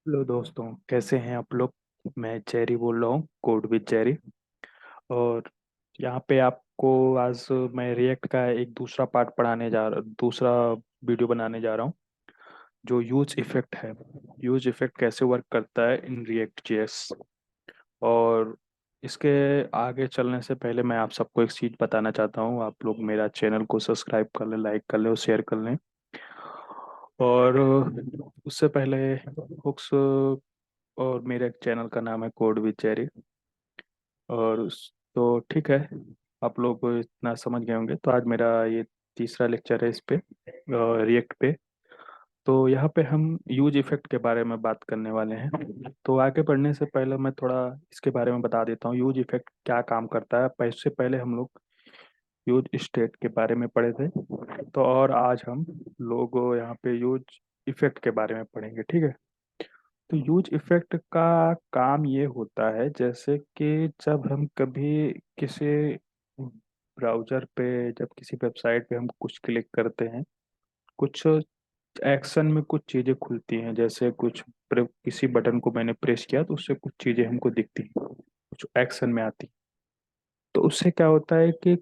Hello दोस्तों, कैसे हैं आप लोग। मैं चेरी बोल रहा हूँ, कोड विद चेरी। और यहाँ पे आपको आज मैं रिएक्ट का एक दूसरा पार्ट पढ़ाने जा रहा, दूसरा वीडियो बनाने जा रहा हूँ, जो यूज इफेक्ट है। यूज इफेक्ट कैसे वर्क करता है इन रिएक्ट जेएस। और इसके आगे चलने से पहले मैं आप सबको एक चीज़ बताना चाहता हूँ। आप लोग मेरा चैनल को सब्सक्राइब कर लें, लाइक कर लें और शेयर कर लें। और उससे पहले हुक्स, और मेरे चैनल का नाम है कोड विद चेरी। तो ठीक है, आप लोग इतना समझ गए होंगे। तो आज मेरा ये तीसरा लेक्चर है इस पे, रिएक्ट पे। तो यहाँ पे हम यूज इफेक्ट के बारे में बात करने वाले हैं। तो आगे बढ़ने से पहले मैं थोड़ा इसके बारे में बता देता हूँ, यूज इफेक्ट क्या काम करता है। इससे पहले हम लोग यूज स्टेट के बारे में पढ़े थे। तो और आज हम लोग यहाँ पे यूज इफेक्ट के बारे में पढ़ेंगे, ठीक है। तो यूज इफेक्ट का काम ये होता है, जैसे कि जब हम कभी किसी ब्राउज़र पे, जब किसी वेबसाइट पे हम कुछ क्लिक करते हैं, कुछ एक्शन में कुछ चीज़ें खुलती हैं। जैसे किसी बटन को मैंने प्रेस किया तो उससे कुछ चीज़ें हमको दिखती हैं, कुछ एक्शन में आती। तो उससे क्या होता है कि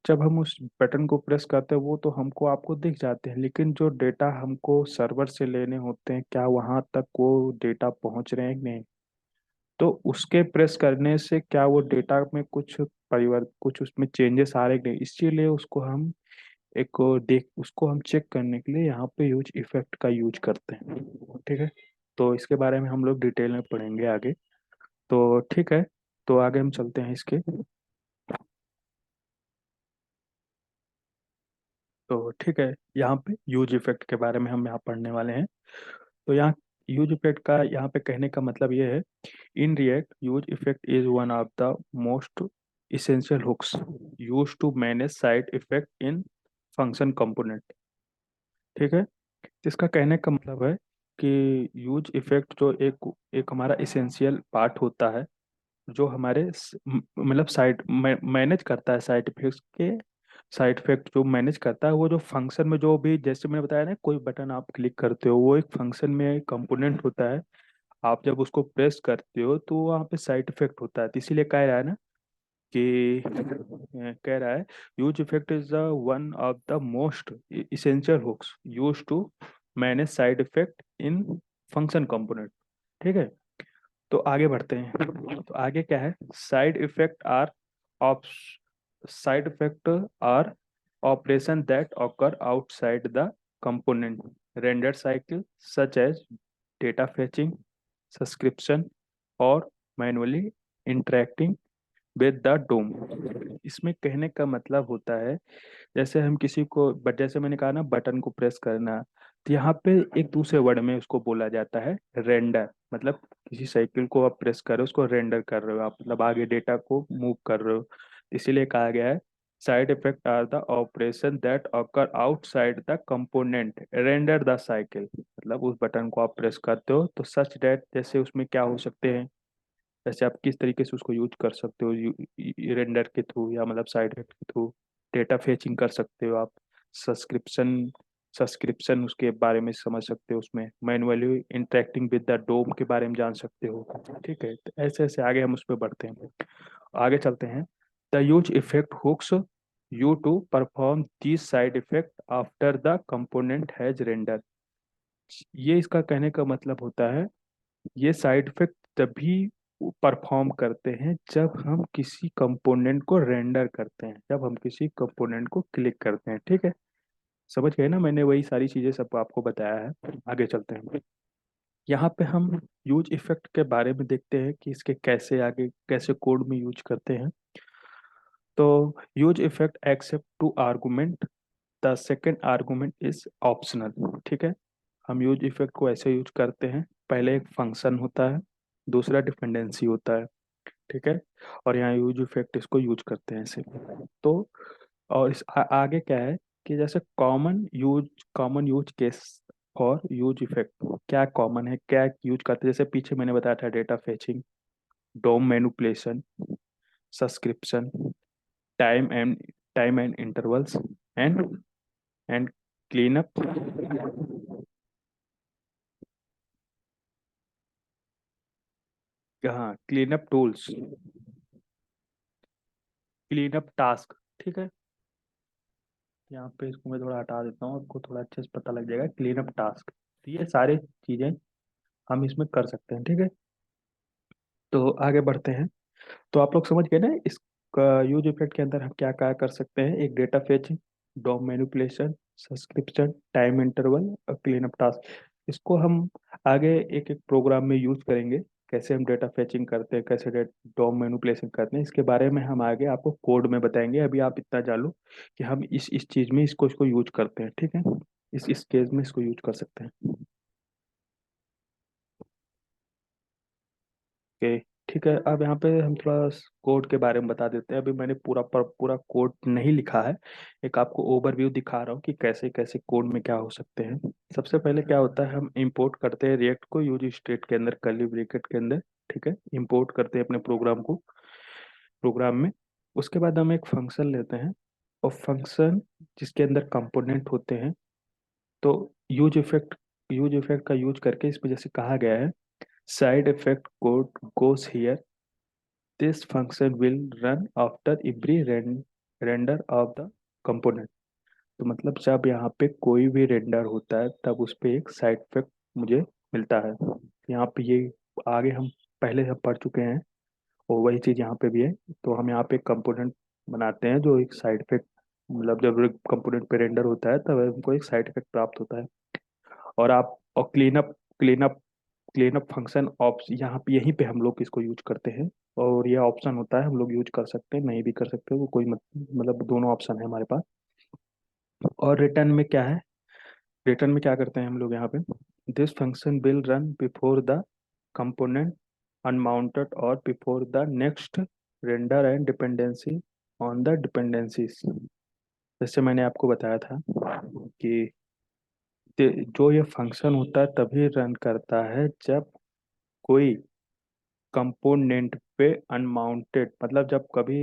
जब हम उस बटन को प्रेस करते हैं वो तो हमको आपको दिख जाते हैं, लेकिन जो डेटा हमको सर्वर से लेने होते हैं, क्या वहां तक वो डेटा पहुंच रहे हैं कि नहीं। तो उसके प्रेस करने से क्या वो डेटा में कुछ उसमें चेंजेस आ रहे कि नहीं, इसीलिए उसको हम चेक करने के लिए यहाँ पे यूज इफेक्ट का यूज करते हैं, ठीक है। तो इसके बारे में हम लोग डिटेल में पढ़ेंगे आगे। तो ठीक है, तो आगे हम चलते हैं इसके। तो ठीक है, यहाँ पे यूज इफेक्ट के बारे में हम यहाँ पढ़ने वाले हैं। तो यहाँ यूज इफेक्ट का यहाँ पे कहने का मतलब ये है, in React use effect is one of the most essential hooks used to manage side effect in function component, ठीक है। तो इसका कहने का मतलब है कि यूज इफेक्ट जो एक एक हमारा इसेंशियल पार्ट होता है, जो हमारे मतलब मैनेज करता है साइड इफेक्ट जो मैनेज करता है, वो जो फंक्शन में जो भी, जैसे मैंने बताया ना, कोई बटन आप क्लिक करते हो वो एक फंक्शन में कंपोनेंट होता है। आप जब उसको प्रेस करते हो तो वहाँ पे साइड इफेक्ट होता है। तो इसीलिए कह रहा है ना कि कह रहा है, use effect is the one of the most essential hooks use to manage side effect in function component, ठीक है। तो आगे बढ़ते हैं। तो आगे क्या है, of side effect are operation that occur outside the component render cycle, such as data fetching, subscription, और manually interacting with the DOM. इसमें कहने का मतलब होता है, जैसे हम किसी को जैसे मैंने कहा ना, बटन को प्रेस करना। तो यहाँ पे एक दूसरे वर्ड में उसको बोला जाता है रेंडर। मतलब किसी साइकिल को आप प्रेस कर रहे हो, उसको रेंडर कर रहे हो आप, मतलब आगे डेटा को मूव कर रहे हो। इसीलिए कहा गया है, side effect are the operation that occur outside the component render the cycle. मतलब उस बटन को आप प्रेस करते हो तो सच डेट, जैसे उसमें क्या हो सकते हैं, जैसे आप किस तरीके से उसको यूज कर सकते हो, रेंडर के थ्रू या मतलब साइड इफेक्ट के थ्रू। डेटा फेचिंग कर सकते हो आप, सब्सक्रिप्शन सब्सक्रिप्शन उसके बारे में समझ सकते हो, उसमें manually interacting with the DOM के बारे में जान सकते हो, ठीक है। तो ऐसे ऐसे आगे हम उस पर बढ़ते हैं, आगे चलते हैं। The use effect hooks you to perform this side effect after the component has render. ये इसका कहने का मतलब होता है, ये साइड इफेक्ट तभी परफॉर्म करते हैं जब हम किसी कंपोनेंट को रेंडर करते हैं, जब हम किसी कंपोनेंट को क्लिक करते हैं, ठीक है। समझ गए ना, मैंने वही सारी चीजें सब आपको बताया है। आगे चलते हैं। यहाँ पे हम यूज इफेक्ट के बारे में देखते हैं कि इसके कैसे कोड में यूज करते हैं। तो use effect accept two argument, the second argument is optional, ठीक है। हम यूज इफेक्ट को ऐसे यूज करते हैं, पहले एक फंक्शन होता है, दूसरा डिपेंडेंसी होता है, ठीक है। और यहाँ यूज इफेक्ट इसको यूज करते हैं ऐसे। तो और आगे क्या है कि जैसे कॉमन यूज केस और यूज इफेक्ट क्या कॉमन है, क्या यूज करते हैं, जैसे पीछे मैंने बताया था, data fetching, DOM manipulation, subscription, time and time and intervals, and and clean up. हाँ, clean up tools, clean up task, ठीक है। यहाँ पे इसको मैं थोड़ा हटा देता हूँ, आपको थोड़ा अच्छे से पता लग जाएगा, क्लीन अप टास्क। तो ये सारे चीजें हम इसमें कर सकते हैं, ठीक है। तो आगे बढ़ते हैं। तो आप लोग समझ गए ना इसका यूज इफेक्ट के अंदर हम क्या क्या कर सकते हैं। एक data fetching, DOM manipulation, subscription, time interval और क्लीन अप टास्क। इसको हम आगे एक एक प्रोग्राम में यूज करेंगे। कैसे हम डेटा फेचिंग करते हैं, कैसे डॉम मैनिपुलेशन करते हैं, इसके बारे में हम आगे आपको कोड में बताएंगे। अभी आप इतना जान लो कि हम इस चीज में इसको इसको यूज करते हैं, ठीक है। इस केस में इसको यूज कर सकते हैं। ओके, ठीक है। अब यहाँ पे हम थोड़ा कोड के बारे में बता देते हैं। अभी मैंने पूरा कोड नहीं लिखा है, एक आपको ओवरव्यू दिखा रहा हूँ कि कैसे कैसे कोड में क्या हो सकते हैं। सबसे पहले क्या होता है, हम इंपोर्ट करते हैं रिएक्ट को यूज स्टेट के अंदर, कर्ली ब्रैकेट के अंदर, ठीक है। इंपोर्ट करते हैं अपने प्रोग्राम को प्रोग्राम में। उसके बाद हम एक फंक्शन लेते हैं, और फंक्शन जिसके अंदर कंपोनेंट होते हैं। तो यूज इफेक्ट का यूज करके इसमें जैसे कहा गया है, side effect code goes here, this function will run after every render of the component। तो मतलब जब यहाँ पे कोई भी रेंडर होता है तब उस पे एक साइड इफेक्ट मुझे मिलता है। यहाँ पे ये आगे हम पहले हम पढ़ चुके हैं, और वही चीज़ यहाँ पे भी है। तो हम यहाँ पे एक कंपोनेंट बनाते हैं जो एक साइड इफेक्ट, मतलब जब कंपोनेंट पे रेंडर होता है तब हमको एक साइड इफेक्ट प्राप्त होता है। और क्लीन अप फंक्शन ऑप्शन यहाँ पे, यहीं पे हम लोग इसको यूज करते हैं। और ये ऑप्शन होता है, हम लोग यूज कर सकते हैं, नहीं भी कर सकते, वो कोई मतलब दोनों ऑप्शन है हमारे पास। और रिटर्न में क्या है, रिटर्न में क्या करते हैं हम लोग यहाँ पे, this function will run before the component unmounted और before the next render and dependency on the dependencies. जैसे मैंने आपको बताया था कि जो ये फंक्शन होता है तभी रन करता है जब कोई कंपोनेंट पे अनमाउंटेड, मतलब जब कभी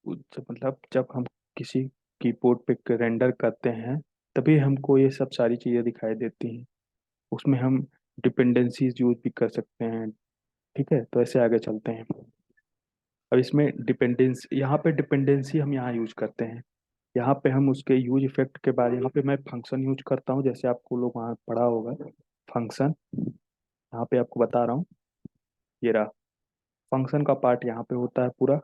मतलब जब हम किसी कीबोर्ड पे रेंडर करते हैं तभी हमको ये सब सारी चीज़ें दिखाई देती हैं। उसमें हम डिपेंडेंसीज यूज भी कर सकते हैं, ठीक है। तो ऐसे आगे चलते हैं। अब इसमें डिपेंडेंसी, यहाँ पे डिपेंडेंसी हम यहाँ यूज करते हैं। यहाँ पे हम उसके यूज इफेक्ट के बारे, यहाँ पे मैं फंक्शन यूज करता हूँ, जैसे आपको लोग वहाँ पढ़ा होगा फंक्शन। यहाँ पे आपको बता रहा हूँ, ये रहा फंक्शन का पार्ट यहाँ पे होता है पूरा,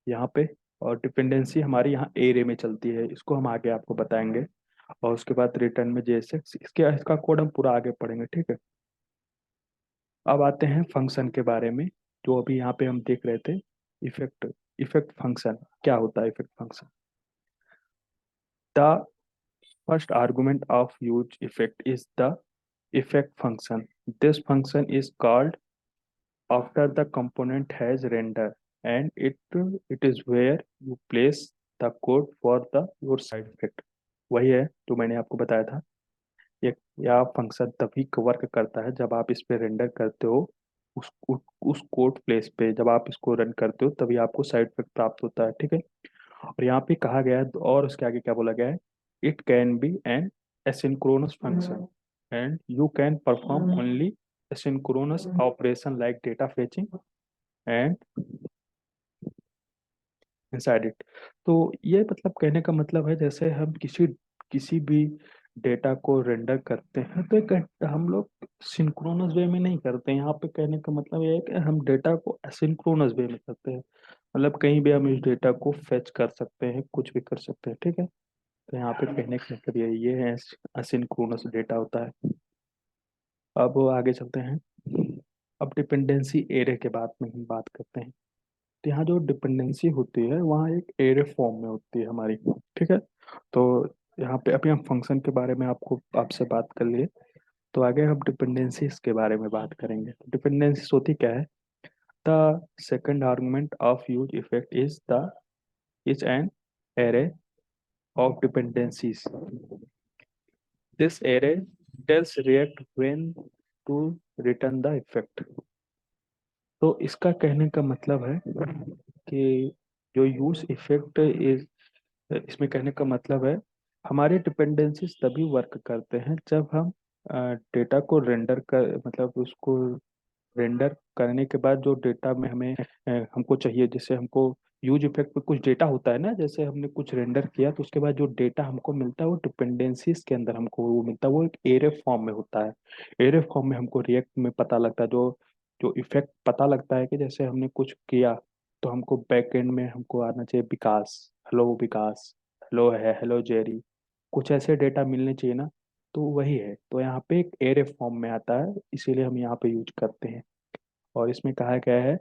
यहाँ पे। और डिपेंडेंसी हमारी यहाँ एरे में चलती है, इसको हम आगे आपको बताएंगे। और उसके बाद रिटर्न में JSX, इसका कोड हम पूरा आगे पढ़ेंगे, ठीक है। अब आते हैं फंक्शन के बारे में, जो अभी यहाँ पे हम देख रहे थे। इफेक्ट इफेक्ट फंक्शन क्या होता है, effect function, the first argument of use effect is the effect function। This function is called after the component has render, and it is where you place the code for the your side effect। वही है जो मैंने आपको बताया था। ये या function तभी वर्क करता है जब आप इस पे रेंडर करते हो, उस कोड प्लेस पे जब आप इसको रन करते हो तभी आपको साइड इफेक्ट प्राप्त होता है, ठीक है। और यहाँ पे कहा गया है, और उसके आगे क्या बोला गया है, it can be an asynchronous function and you can perform only asynchronous operation like data fetching and inside it। तो ये मतलब कहने का मतलब है, जैसे हम किसी किसी भी डेटा को रेंडर करते हैं तो एक हम लोग सिंक्रोनस वे में नहीं करते हैं। यहाँ पे कहने का मतलब ये है कि हम डेटा को असिंक्रोनस वे में करते हैं, मतलब कहीं भी हम इस डेटा को फेच कर सकते हैं, कुछ भी कर सकते हैं, ठीक है। तो यहाँ पे कहने का मतलब ये है, असिंक्रोनस डेटा होता है। अब आगे चलते हैं। अब डिपेंडेंसी एरे के बाद में हम बात करते हैं। तो यहाँ जो डिपेंडेंसी होती है वहाँ एक एरे फॉर्म में होती है हमारी, ठीक है। तो यहाँ पे अभी हम फंक्शन के बारे में आपसे बात कर लिए, तो आगे हम डिपेंडेंसीज के बारे में बात करेंगे। डिपेंडेंसीज होती क्या है, the second argument of use effect is an array of dependencies. This array tells React when to return the effect. तो इसका कहने का मतलब है कि जो यूज इफेक्ट इज, इसमें कहने का मतलब है हमारे डिपेंडेंसीज तभी वर्क करते हैं जब हम डेटा को रेंडर कर, मतलब उसको रेंडर करने के बाद जो डेटा में हमें हमको चाहिए, जैसे हमको यूज इफेक्ट पे कुछ डेटा होता है ना, जैसे हमने कुछ रेंडर किया तो उसके बाद जो डेटा हमको मिलता है वो डिपेंडेंसीज के अंदर हमको वो मिलता है, वो एक एरे फॉर्म में होता है। एरे फॉर्म में हमको रिएक्ट में पता लगता है, जो जो इफेक्ट पता लगता है कि जैसे हमने कुछ किया तो हमको बैक एंड में हमको आना चाहिए विकास, हेलो विकास, हेलो है, हेलो जेरी, कुछ ऐसे डेटा मिलने चाहिए ना। तो वही है, तो यहाँ पे एक एरे फॉर्म में आता है, इसीलिए हम यहाँ पे यूज करते हैं। और इसमें कहा गया है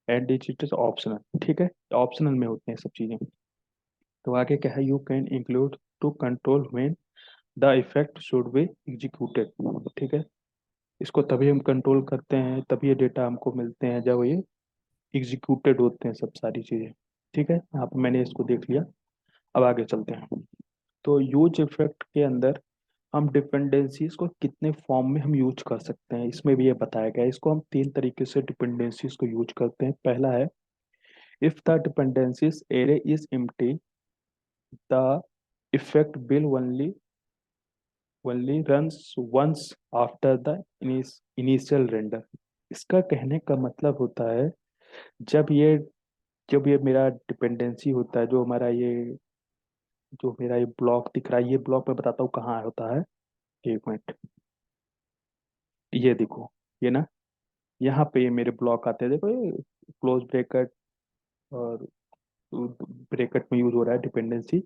एंड डिजिट ऑप्शनल, ठीक है, ऑप्शनल में होते हैं सब चीजें। तो आगे क्या है, you can include to control when the effect should be executed, ठीक है। इसको तभी हम कंट्रोल करते हैं, तभी ये डेटा हमको मिलते हैं जब ये एग्जीक्यूटेड होते हैं सब सारी चीजें। ठीक है, यहाँ पे मैंने इसको देख लिया। अब आगे चलते हैं। तो यूज इफेक्ट के अंदर हम डिपेंडेंसीज को कितने फॉर्म में हम यूज कर सकते हैं, इसमें भी ये बताया गया है। इसको हम तीन तरीके से डिपेंडेंसीज को यूज करते हैं। पहला है, if the dependencies array is empty the effect will only runs once after the initial render. इसका कहने का मतलब होता है, जब ये जब ये मेरा डिपेंडेंसी होता है, जो मेरा ये ब्लॉक दिख रहा है, ये ब्लॉक मैं बताता हूँ कहाँ होता है। एक मिनट, ये देखो, ये ना, यहाँ पे ये मेरे ब्लॉक आते हैं, देखो ये क्लोज ब्रैकेट और ब्रैकेट में यूज हो रहा है डिपेंडेंसी,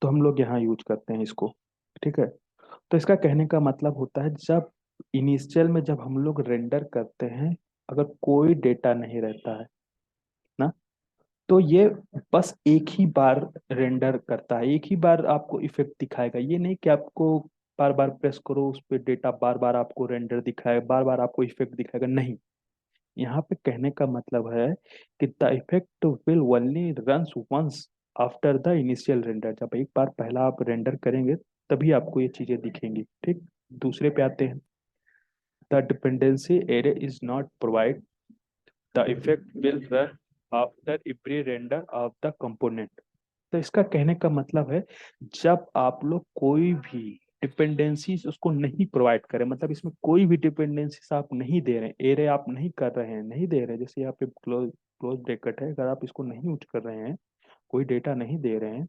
तो हम लोग यहाँ यूज करते हैं इसको। ठीक है, तो इसका कहने का मतलब होता है, जब इनिशियल में जब हम लोग रेंडर करते हैं, अगर कोई डेटा नहीं रहता है ना, तो ये बस एक ही बार रेंडर करता है, एक ही बार आपको इफेक्ट दिखाएगा। ये नहीं कि आपको बार बार प्रेस करो उस पर डेटा बार बार आपको रेंडर दिखाएगा, बार बार आपको इफेक्ट दिखाएगा, नहीं। यहाँ पे कहने का मतलब है कि the effect will only runs once after the initial render. जब एक बार पहला आप रेंडर करेंगे तभी आपको ये चीजें दिखेंगी। ठीक, दूसरे पे आते हैं। The dependency array is not provide the effect will run after every render of the component. तो इसका कहने का मतलब है, जब आप लोग कोई भी डिपेंडेंसी उसको नहीं प्रोवाइड करें, मतलब इसमें कोई भी डिपेंडेंसी आप नहीं दे रहे हैं, एरे आप नहीं कर रहे हैं, नहीं दे रहे हैं, जैसे यहाँ पे क्लोज क्लोज ब्रैकेट है, अगर आप इसको नहीं यूज कर रहे हैं, कोई डेटा नहीं दे रहे हैं,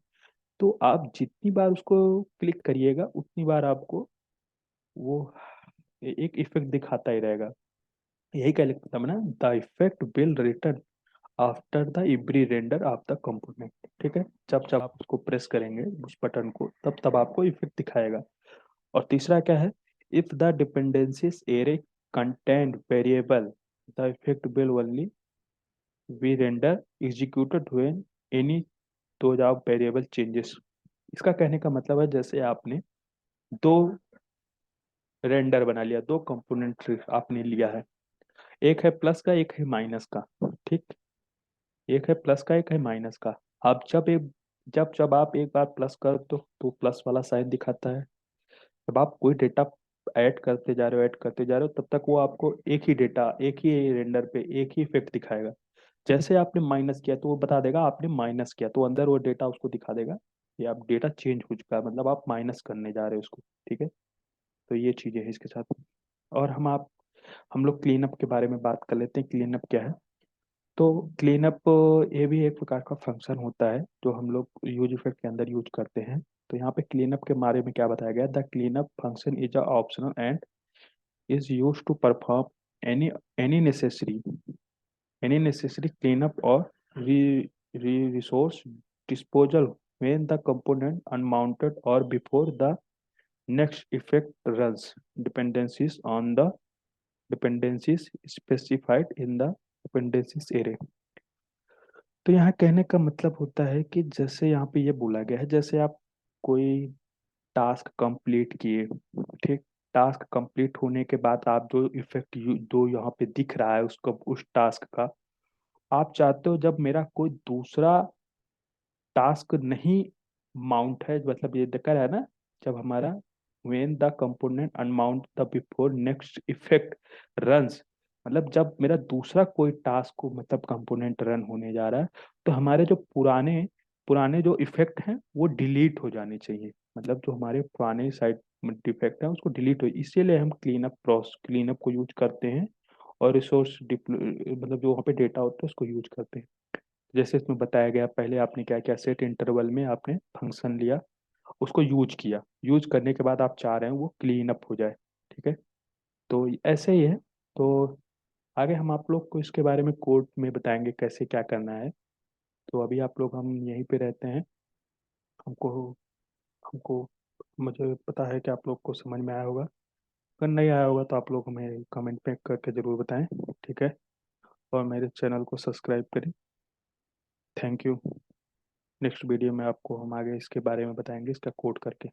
तो आप जितनी बार उसको क्लिक करिएगा उतनी बार आपको वो एक इफेक्ट दिखाता ही रहेगा। यही कह लिखता है ना, the effect will return after the every render of the component. ठीक है, जब जब आप उसको प्रेस करेंगे उस बटन को, तब तब आपको इफेक्ट दिखाएगा। और तीसरा क्या है, if the dependencies array content variable the effect will only be render executed when any two of variable changes. इसका कहने का मतलब है, जैसे आपने दो रेंडर बना लिया, दो कंपोनेंट आपने लिया है, एक है प्लस का, एक है माइनस का। ठीक, एक है प्लस का, एक है माइनस का। आप जब जब आप एक बार प्लस कर दो तो प्लस वाला साइन दिखाता है। जब आप कोई डेटा ऐड करते जा रहे हो, ऐड करते जा रहे हो, तब तक वो आपको एक ही डेटा, एक ही रेंडर पे एक ही इफेक्ट दिखाएगा। जैसे आपने माइनस किया तो वो बता देगा आपने माइनस किया, तो अंदर वो डेटा उसको दिखा देगा कि आप डेटा चेंज हो चुका है, मतलब आप माइनस करने जा रहे हो उसको। ठीक है, तो ये चीजें हैं इसके साथ। और हम लोग क्लीन अप के बारे में बात कर लेते हैं। क्लीन अप क्या है? तो क्लीन अप ये भी एक प्रकार का फंक्शन होता है जो हम लोग यूज इफेक्ट के अंदर यूज करते हैं। तो यहाँ पे क्लीन अप के बारे में क्या बताया गया, the clean up function is a optional and is use to perform any any necessary any necessary clean up और resource disposal when the component unmounted or before the next effect runs dependencies on the dependencies specified in the dependencies array। तो यहाँ कहने का मतलब होता है कि जैसे यहाँ पे ये बोला गया है, जैसे आप कोई टास्क कंप्लीट किए, ठीक, टास्क कंप्लीट होने के बाद आप जो इफेक्ट दो यहाँ पे दिख रहा है उसको, उस टास्क का आप चाहते हो जब मेरा कोई दूसरा टास्क नहीं माउंट है, मतलब ये देखा है ना, जब हमारा when the component unmount the before next effect runs, मतलब जब मेरा दूसरा कोई टास्क को मतलब कंपोनेंट रन होने जा रहा है, तो हमारे जो पुराने पुराने जो इफेक्ट हैं वो डिलीट हो जाने चाहिए। मतलब जो हमारे पुराने साइड डिफेक्ट है उसको डिलीट हो, इसीलिए हम क्लीन अप को यूज करते हैं। और रिसोर्स मतलब जो वहाँ पे डेटा होता है उसको यूज करते हैं। जैसे इसमें बताया गया, पहले आपने क्या किया, सेट इंटरवल में आपने फंक्शन लिया, उसको यूज किया, यूज करने के बाद आप चाह रहे हैं वो क्लीन अप हो जाए। ठीक है, तो ऐसे ही है। तो आगे हम आप लोग को इसके बारे में कोड में बताएंगे कैसे क्या करना है। तो अभी आप लोग, हम यहीं पे रहते हैं। हमको हमको मुझे पता है कि आप लोग को समझ में आया होगा। अगर नहीं आया होगा तो आप लोग हमें कमेंट पे करके ज़रूर बताएं। ठीक है, और मेरे चैनल को सब्सक्राइब करें। Thank you. नेक्स्ट वीडियो में आपको हम आगे इसके बारे में बताएंगे, इसका कोड करके।